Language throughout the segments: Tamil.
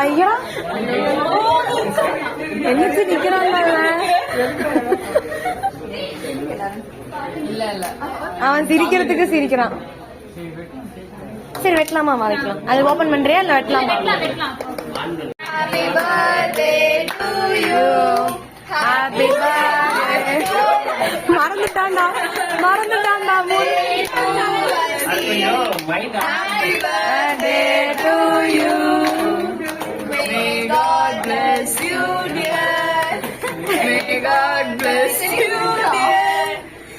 ஐயா என்னச்சு நிக்கிறாங்க அவன் சிரிக்கிறதுக்கு சிரிக்கிறான். சரி வெட்டலாமா? வைக்கலாம். அது ஓபன் பண்றியா இல்ல வெட்டலாமா? Happy birthday to you. Happy birthday. மறந்துட்டான்டா Happy birthday to you. May God bless you, dear. May God bless you, dear.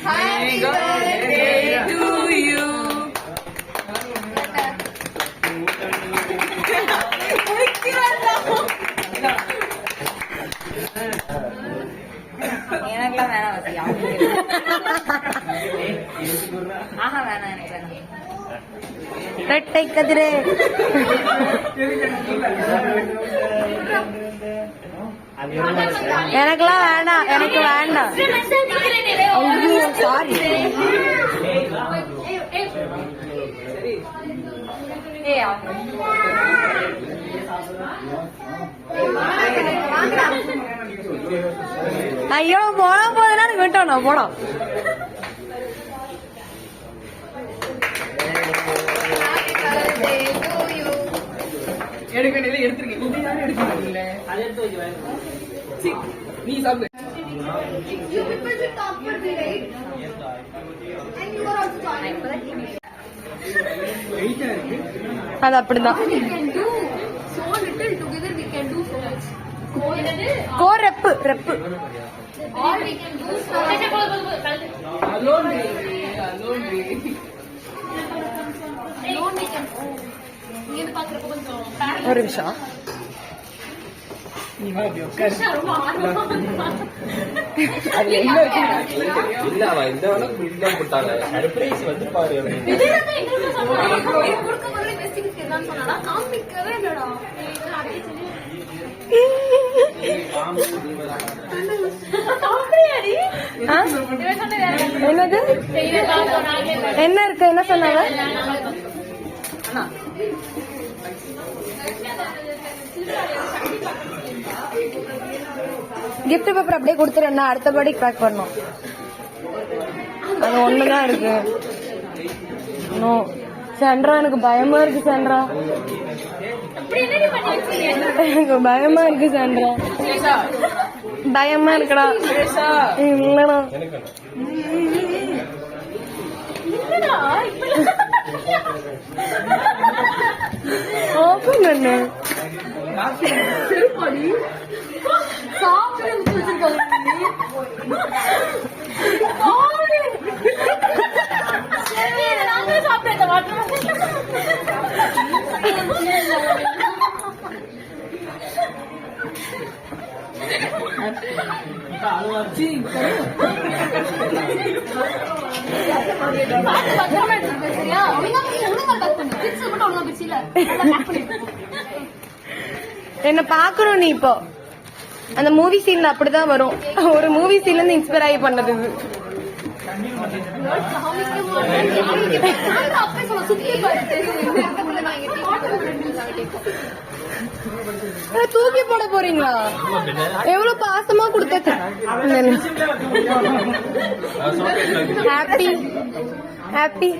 Happy birthday to you. எனக்குலாம் வேணாம். ஆஹா வேணாம், எனக்கு வேணாம். ரெட்டை கதிரே எனக்குலாம் வேண்டாம், எனக்கு வேண்டாம். ஐயோ சாரி. ஐயோ போன போதுனா விட்டோம் போனோம். அது அப்படிதான். ரெப்பு ரெப்பு ஒரு நிமிஷம். என்னது என்ன இருக்கு? என்ன சொன்னாங்க? கிஃப்ட் பேப்பர் அப்படியே கொடுத்துருந்தா அடுத்தபடி பேக் பண்ணும். அது ஒண்ணுதான் இருக்கு. சென்ட்ரா எனக்கு பயமா இருக்கு. சென்ட்ரா எனக்கு பயமா இருக்கு. சென்ட்ரா பயமா இருக்குடா. இல்லடா ஓபன் பண்ணு. என்ன பாக்கணும் நீ? இப்போ அந்த மூவி சீன்ல அப்படிதான் வரும். ஒரு மூவி சீன்ல இருந்து இன்ஸ்பயர் ஆகி பண்ணது. தூக்கி போட போறீங்களா? எவ்வளவு பாசமா கொடுத்த. Happy happy